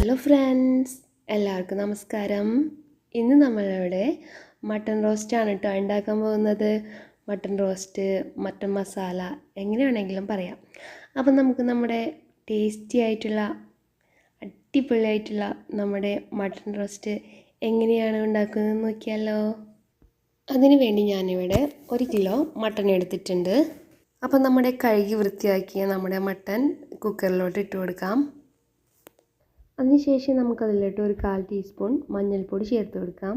Hello friends, എല്ലാവർക്കും നമസ്കാരം. ഇന്ന് നമ്മളിവിടെ മട്ടൺ റോസ്റ്റാണ് കേട്ടോ ഉണ്ടാക്കാൻ പോകുന്നത്. മട്ടൺ റോസ്റ്റ്, മട്ടൺ മസാല എങ്ങനെ വേണമെങ്കിലും പറയാം. അപ്പം നമുക്ക് നമ്മുടെ ടേസ്റ്റി ആയിട്ടുള്ള അടിപൊളിയായിട്ടുള്ള നമ്മുടെ മട്ടൺ റോസ്റ്റ് എങ്ങനെയാണ് ഉണ്ടാക്കുന്നത് നോക്കിയാലോ. അതിന് വേണ്ടി ഞാനിവിടെ 1 കിലോ മട്ടൺ എടുത്തിട്ടുണ്ട്. അപ്പം നമ്മുടെ കഴുകി വൃത്തിയാക്കിയ നമ്മുടെ മട്ടൺ കുക്കറിലോട്ട് ഇട്ട് കൊടുക്കാം. അതിനുശേഷം നമുക്കതിലോട്ട് ഒരു 1/4 ടീസ്പൂൺ മഞ്ഞൾപ്പൊടി ചേർത്ത് കൊടുക്കാം.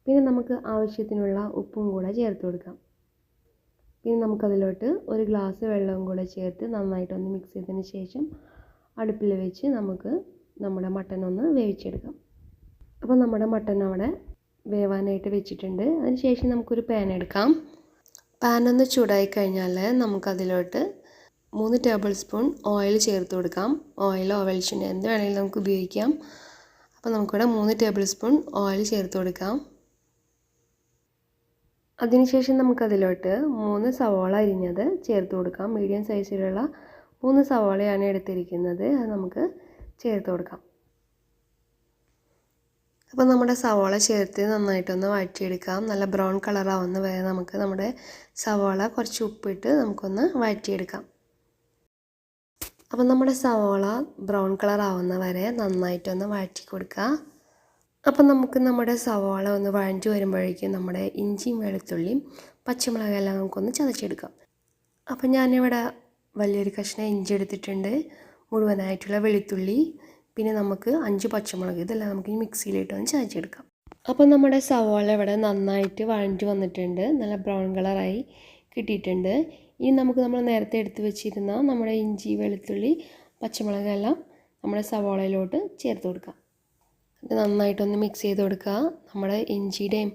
പിന്നെ നമുക്ക് ആവശ്യത്തിനുള്ള ഉപ്പും കൂടെ ചേർത്ത് കൊടുക്കാം. പിന്നെ നമുക്കതിലോട്ട് 1 ഗ്ലാസ് വെള്ളവും കൂടെ ചേർത്ത് നന്നായിട്ടൊന്ന് മിക്സ് ചെയ്തതിന് ശേഷം അടുപ്പിൽ വെച്ച് നമുക്ക് നമ്മുടെ മട്ടൺ ഒന്ന് വേവിച്ചെടുക്കാം. അപ്പോൾ നമ്മുടെ മട്ടൺ അവിടെ വേവാനായിട്ട് വെച്ചിട്ടുണ്ട്. അതിനുശേഷം നമുക്കൊരു പാൻ എടുക്കാം. പാൻ ഒന്ന് ചൂടായി കഴിഞ്ഞാൽ നമുക്കതിലോട്ട് 3 ടേബിൾ സ്പൂൺ ഓയിൽ ചേർത്ത് കൊടുക്കാം. ഓയിലോ വെളിച്ചെണ്ണ എന്ത് വേണമെങ്കിലും നമുക്ക് ഉപയോഗിക്കാം. അപ്പോൾ നമുക്കിവിടെ 3 ടേബിൾ സ്പൂൺ ഓയിൽ ചേർത്ത് കൊടുക്കാം. അതിനുശേഷം നമുക്കതിലോട്ട് 3 സവാള അരിഞ്ഞത് ചേർത്ത് കൊടുക്കാം. മീഡിയം സൈസിലുള്ള 3 സവാളയാണ് എടുത്തിരിക്കുന്നത്. അത് നമുക്ക് ചേർത്ത് കൊടുക്കാം. അപ്പോൾ നമ്മുടെ സവാള ചേർത്ത് നന്നായിട്ടൊന്ന് വഴറ്റിയെടുക്കാം. നല്ല ബ്രൗൺ കളറാവുന്ന വരെ നമുക്ക് നമ്മുടെ സവാള കുറച്ച് ഉപ്പിട്ട് നമുക്കൊന്ന് വഴറ്റിയെടുക്കാം. അപ്പം നമ്മുടെ സവാള ബ്രൗൺ കളർ ആവുന്ന വരെ നന്നായിട്ടൊന്ന് വഴറ്റി കൊടുക്കുക. അപ്പം നമുക്ക് നമ്മുടെ സവാള ഒന്ന് വഴറ്റി വരുമ്പോഴേക്കും നമ്മുടെ ഇഞ്ചിയും വെളുത്തുള്ളിയും പച്ചമുളകെല്ലാം നമുക്കൊന്ന് ചതച്ചെടുക്കാം. അപ്പം ഞാനിവിടെ വലിയൊരു കഷ്ണം ഇഞ്ചി എടുത്തിട്ടുണ്ട്, മുഴുവനായിട്ടുള്ള വെളുത്തുള്ളി, പിന്നെ നമുക്ക് 5 പച്ചമുളക്, ഇതെല്ലാം നമുക്ക് മിക്സിയിലിട്ടൊന്ന് ചതച്ചെടുക്കാം. അപ്പം നമ്മുടെ സവാള ഇവിടെ നന്നായിട്ട് വഴറ്റി വന്നിട്ടുണ്ട്, നല്ല ബ്രൗൺ കളറായി കിട്ടിയിട്ടുണ്ട്. ഇനി നമുക്ക് നമ്മൾ നേരത്തെ എടുത്ത് വെച്ചിരുന്ന നമ്മുടെ ഇഞ്ചി വെളുത്തുള്ളി പച്ചമുളകെല്ലാം നമ്മുടെ സവാളയിലോട്ട് ചേർത്ത് കൊടുക്കാം. അത് നന്നായിട്ടൊന്ന് മിക്സ് ചെയ്ത് കൊടുക്കുക. നമ്മുടെ ഇഞ്ചിയുടെയും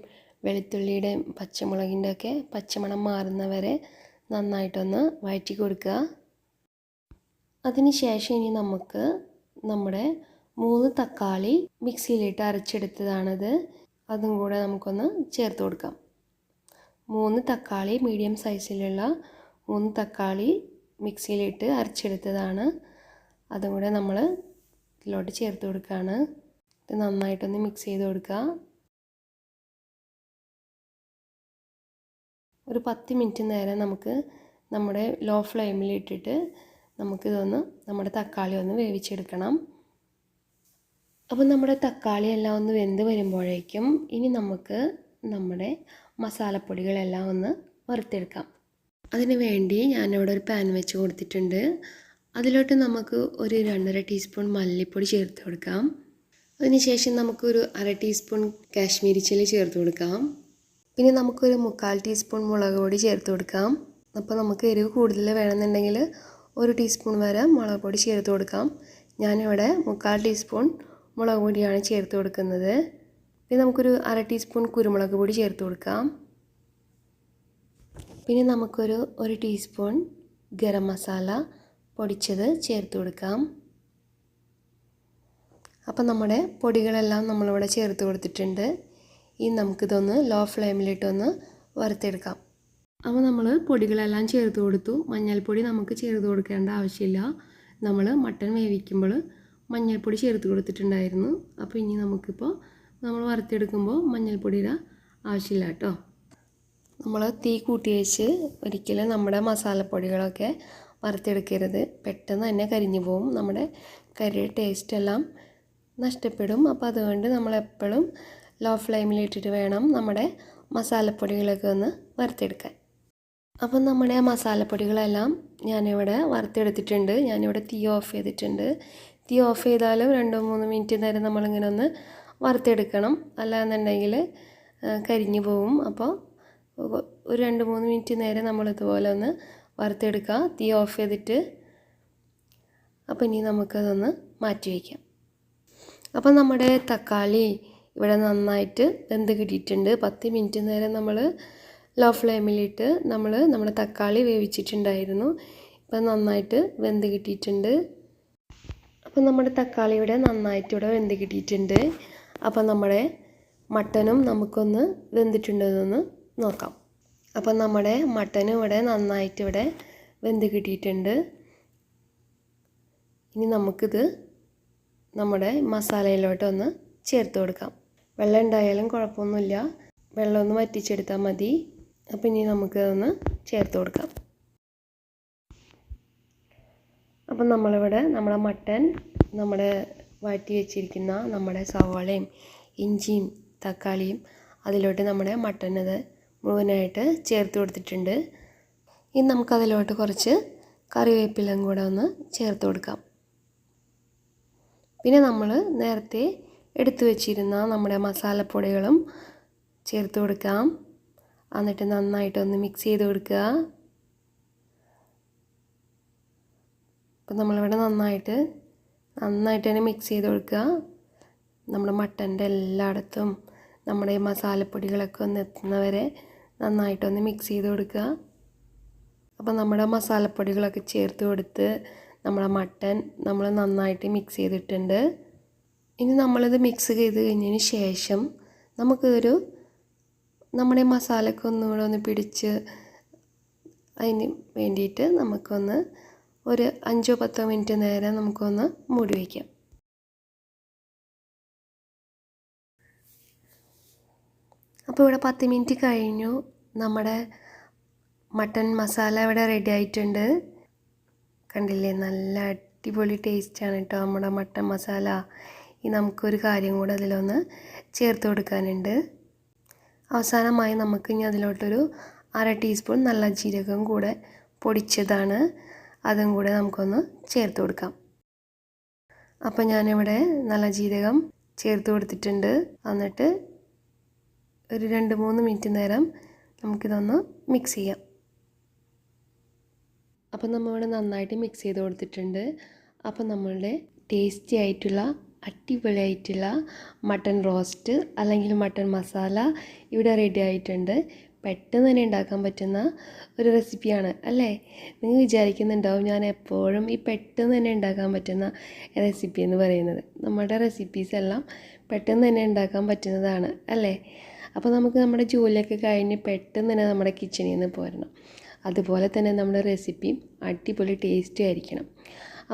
വെളുത്തുള്ളിയുടെയും പച്ചമുളകിൻ്റെ ഒക്കെ പച്ചമണം മാറുന്നവരെ നന്നായിട്ടൊന്ന് വഴറ്റി കൊടുക്കുക. അതിന് ശേഷം ഇനി നമുക്ക് നമ്മുടെ 3 തക്കാളി മിക്സിയിലിട്ട് അരച്ചെടുത്തതാണത്, അതും കൂടെ നമുക്കൊന്ന് ചേർത്ത് കൊടുക്കാം. 3 തക്കാളി, മീഡിയം സൈസിലുള്ള 3 തക്കാളി മിക്സിയിലിട്ട് അരച്ചെടുത്തതാണ്, അതും കൂടെ നമ്മൾ ഇതിലോട്ട് ചേർത്ത് കൊടുക്കുകയാണ്. ഇത് നന്നായിട്ടൊന്ന് മിക്സ് ചെയ്ത് കൊടുക്കുക. ഒരു 10 മിനിറ്റ് നേരം നമുക്ക് നമ്മുടെ ലോ ഫ്ലെയിമിൽ ഇട്ടിട്ട് നമുക്കിതൊന്ന് നമ്മുടെ തക്കാളി ഒന്ന് വേവിച്ചെടുക്കണം. അപ്പം നമ്മുടെ തക്കാളി എല്ലാം ഒന്ന് വെന്ത് വരുമ്പോഴേക്കും ഇനി നമുക്ക് നമ്മുടെ മസാലപ്പൊടികളെല്ലാം ഒന്ന് വറുത്തെടുക്കാം. അതിന് വേണ്ടി ഞാനിവിടെ ഒരു പാൻ വെച്ച് കൊടുത്തിട്ടുണ്ട്. അതിലോട്ട് നമുക്ക് ഒരു 2.5 ടീസ്പൂൺ മല്ലിപ്പൊടി ചേർത്ത് കൊടുക്കാം. അതിനുശേഷം നമുക്കൊരു 1/2 ടീസ്പൂൺ കാശ്മീരി ചില്ലി ചേർത്ത് കൊടുക്കാം. പിന്നെ നമുക്കൊരു 3/4 ടീസ്പൂൺ മുളക് പൊടി ചേർത്ത് കൊടുക്കാം. അപ്പോൾ നമുക്ക് എരിവ് കൂടുതൽ വേണമെന്നുണ്ടെങ്കിൽ 1 ടീസ്പൂൺ വരെ മുളക് പൊടി ചേർത്ത് കൊടുക്കാം. ഞാനിവിടെ 3/4 ടീസ്പൂൺ മുളക് പൊടിയാണ് ചേർത്ത് കൊടുക്കുന്നത്. പിന്നെ നമുക്കൊരു 1/2 ടീസ്പൂൺ കുരുമുളക് പൊടി ചേർത്ത് കൊടുക്കാം. പിന്നെ നമുക്കൊരു 1 ടീസ്പൂൺ ഗരം മസാല പൊടിച്ചത് ചേർത്ത് കൊടുക്കാം. അപ്പം നമ്മുടെ പൊടികളെല്ലാം നമ്മളിവിടെ ചേർത്ത് കൊടുത്തിട്ടുണ്ട്. ഇനി നമുക്കിതൊന്ന് ലോ ഫ്ലെയിമിലിട്ടൊന്ന് വറുത്തെടുക്കാം. അപ്പോൾ നമ്മൾ പൊടികളെല്ലാം ചേർത്ത് കൊടുത്തു. മഞ്ഞൾപ്പൊടി നമുക്ക് ചേർത്ത് കൊടുക്കേണ്ട ആവശ്യമില്ല. നമ്മൾ മട്ടൺ വേവിക്കുമ്പോൾ മഞ്ഞൾപ്പൊടി ചേർത്ത് കൊടുത്തിട്ടുണ്ടായിരുന്നു. അപ്പോൾ ഇനി നമുക്കിപ്പോൾ നമ്മൾ വറുത്തെടുക്കുമ്പോൾ മഞ്ഞൾപ്പൊടിയുടെ ആവശ്യമില്ല കേട്ടോ. നമ്മൾ തീ കൂട്ടി വെച്ച് ഒരിക്കലും നമ്മുടെ മസാലപ്പൊടികളൊക്കെ വറുത്തെടുക്കരുത്. പെട്ടെന്ന് തന്നെ കരിഞ്ഞു പോകും, നമ്മുടെ കറിയുടെ ടേസ്റ്റെല്ലാം നഷ്ടപ്പെടും. അപ്പോൾ അതുകൊണ്ട് നമ്മളെപ്പോഴും ലോ ഫ്ലെയിമിലിട്ടിട്ട് വേണം നമ്മുടെ മസാലപ്പൊടികളൊക്കെ ഒന്ന് വറുത്തെടുക്കാൻ. അപ്പം നമ്മുടെ മസാലപ്പൊടികളെല്ലാം ഞാനിവിടെ വറുത്തെടുത്തിട്ടുണ്ട്. ഞാനിവിടെ തീ ഓഫ് ചെയ്തിട്ടുണ്ട്. തീ ഓഫ് ചെയ്താലും 2-3 മിനിറ്റ് നേരം നമ്മളിങ്ങനെ ഒന്ന് വറുത്തെടുക്കണം, അല്ലാന്നുണ്ടെങ്കിൽ കരിഞ്ഞു പോവും. അപ്പോൾ ഒരു 2-3 മിനിറ്റ് നേരം നമ്മളിതുപോലെ ഒന്ന് വറുത്തെടുക്കുക, തീ ഓഫ് ചെയ്തിട്ട്. അപ്പോൾ ഇനി നമുക്കതൊന്ന് മാറ്റി വയ്ക്കാം. അപ്പോൾ നമ്മുടെ തക്കാളി ഇവിടെ നന്നായിട്ട് വെന്ത് കിട്ടിയിട്ടുണ്ട്. 10 മിനിറ്റ് നേരം നമ്മൾ ലോ ഫ്ലെയിമിലിട്ട് നമ്മുടെ തക്കാളി വേവിച്ചിട്ടുണ്ടായിരുന്നു. ഇപ്പം നന്നായിട്ട് വെന്ത് കിട്ടിയിട്ടുണ്ട്. അപ്പം നമ്മുടെ തക്കാളി ഇവിടെ നന്നായിട്ട് ഇവിടെ വെന്ത് കിട്ടിയിട്ടുണ്ട്. അപ്പം നമ്മുടെ മട്ടനും നമുക്കൊന്ന് വെന്തിട്ടുണ്ടെന്നൊന്ന് നോക്കാം. അപ്പം നമ്മുടെ മട്ടനും ഇവിടെ നന്നായിട്ട് ഇവിടെ വെന്ത് കിട്ടിയിട്ടുണ്ട്. ഇനി നമുക്കിത് നമ്മുടെ മസാലയിലോട്ടൊന്ന് ചേർത്ത് കൊടുക്കാം. വെള്ളം ഉണ്ടായാലും കുഴപ്പമൊന്നുമില്ല, വെള്ളം ഒന്ന് വറ്റിച്ചെടുത്താൽ മതി. അപ്പോൾ ഇനി നമുക്കതൊന്ന് ചേർത്ത് കൊടുക്കാം. അപ്പം നമ്മളിവിടെ നമ്മുടെ മട്ടൻ നമ്മുടെ വഴറ്റി വെച്ചിരിക്കുന്ന നമ്മുടെ സവാളയും ഇഞ്ചിയും തക്കാളിയും അതിലോട്ട് നമ്മുടെ മട്ടനത് മുഴുവനായിട്ട് ചേർത്ത് കൊടുത്തിട്ടുണ്ട്. ഇനി നമുക്കതിലോട്ട് കുറച്ച് കറിവേപ്പിലയും കൂടെ ഒന്ന് ചേർത്ത് കൊടുക്കാം. പിന്നെ നമ്മൾ നേരത്തെ എടുത്തു വച്ചിരുന്ന നമ്മുടെ മസാലപ്പൊടികളും ചേർത്ത് കൊടുക്കാം. എന്നിട്ട് നന്നായിട്ടൊന്ന് മിക്സ് ചെയ്ത് കൊടുക്കുക. അപ്പം നമ്മളിവിടെ നന്നായിട്ട് തന്നെ മിക്സ് ചെയ്ത് കൊടുക്കുക. നമ്മുടെ മട്ടൻ്റെ എല്ലായിടത്തും നമ്മുടെ ഈ മസാലപ്പൊടികളൊക്കെ ഒന്ന് എത്തുന്നവരെ നന്നായിട്ടൊന്ന് മിക്സ് ചെയ്ത് കൊടുക്കുക. അപ്പം നമ്മുടെ മസാലപ്പൊടികളൊക്കെ ചേർത്ത് കൊടുത്ത് നമ്മുടെ മട്ടൻ നമ്മൾ നന്നായിട്ട് മിക്സ് ചെയ്തിട്ടുണ്ട്. ഇനി നമ്മളിത് മിക്സ് ചെയ്ത് കഴിഞ്ഞതിന് ശേഷം നമുക്കിതൊരു നമ്മുടെ മസാലയൊക്കെ ഒന്നുകൂടെ ഒന്ന് പിടിച്ച് അതിന് വേണ്ടിയിട്ട് നമുക്കൊന്ന് ഒരു 5-10 മിനിറ്റ് നേരം നമുക്കൊന്ന് മൂടി വയ്ക്കാം. അപ്പോൾ ഇവിടെ 10 മിനിറ്റ് കഴിഞ്ഞു. നമ്മുടെ മട്ടൻ മസാല ഇവിടെ റെഡി ആയിട്ടുണ്ട്. കണ്ടില്ലേ, നല്ല അടിപൊളി ടേസ്റ്റാണ് കേട്ടോ നമ്മുടെ മട്ടൻ മസാല. ഇനി നമുക്കൊരു കാര്യം കൂടെ അതിലൊന്ന് ചേർത്ത് കൊടുക്കാനുണ്ട്. അവസാനമായി നമുക്ക് ഇനി അതിലോട്ടൊരു 1/2 ടീസ്പൂൺ നല്ല ജീരകം കൂടെ പൊടിച്ചതാണ്, അതും കൂടെ നമുക്കൊന്ന് ചേർത്ത് കൊടുക്കാം. അപ്പോൾ ഞാനിവിടെ നല്ല ജീരകം ചേർത്ത് കൊടുത്തിട്ടുണ്ട്. എന്നിട്ട് ഒരു 2-3 മിനിറ്റ് നേരം നമുക്കിതൊന്ന് മിക്സ് ചെയ്യാം. അപ്പം നമ്മളിവിടെ നന്നായിട്ട് മിക്സ് ചെയ്ത് കൊടുത്തിട്ടുണ്ട്. അപ്പം നമ്മളുടെ ടേസ്റ്റി ആയിട്ടുള്ള അടിപൊളിയായിട്ടുള്ള മട്ടൻ റോസ്റ്റ് അല്ലെങ്കിൽ മട്ടൻ മസാല ഇവിടെ റെഡി ആയിട്ടുണ്ട്. പെട്ടെന്ന് തന്നെ ഉണ്ടാക്കാൻ പറ്റുന്ന ഒരു റെസിപ്പിയാണ് അല്ലേ? നിങ്ങൾ വിചാരിക്കുന്നുണ്ടാവും ഞാൻ എപ്പോഴും ഈ പെട്ടെന്ന് തന്നെ ഉണ്ടാക്കാൻ പറ്റുന്ന റെസിപ്പി എന്ന് പറയുന്നത്. നമ്മുടെ റെസിപ്പീസ് എല്ലാം പെട്ടെന്ന് തന്നെ ഉണ്ടാക്കാൻ പറ്റുന്നതാണ് അല്ലേ? അപ്പോൾ നമുക്ക് നമ്മുടെ ജോലിയൊക്കെ കഴിഞ്ഞ് പെട്ടെന്ന് തന്നെ നമ്മുടെ കിച്ചണിൽ നിന്ന് പോരണം. അതുപോലെ തന്നെ നമ്മുടെ റെസിപ്പിയും അടിപൊളി ടേസ്റ്റി ആയിരിക്കണം.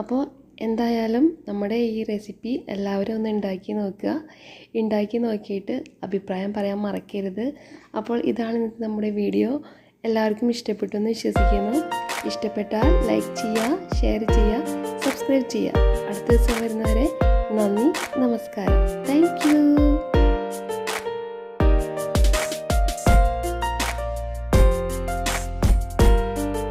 അപ്പോൾ എന്തായാലും നമ്മുടെ ഈ റെസിപ്പി എല്ലാവരും ഒന്ന് ഉണ്ടാക്കി നോക്കുക. ഉണ്ടാക്കി നോക്കിയിട്ട് അഭിപ്രായം പറയാൻ മറക്കരുത്. അപ്പോൾ ഇതാണ് ഇന്നത്തെ നമ്മുടെ വീഡിയോ. എല്ലാവർക്കും ഇഷ്ടപ്പെട്ടു എന്ന് വിശ്വസിക്കുന്നു. ഇഷ്ടപ്പെട്ടാൽ ലൈക്ക് ചെയ്യുക, ഷെയർ ചെയ്യുക, സബ്സ്ക്രൈബ് ചെയ്യുക. അടുത്ത ദിവസം വരുന്നവരെ നന്ദി, നമസ്കാരം. Thank you.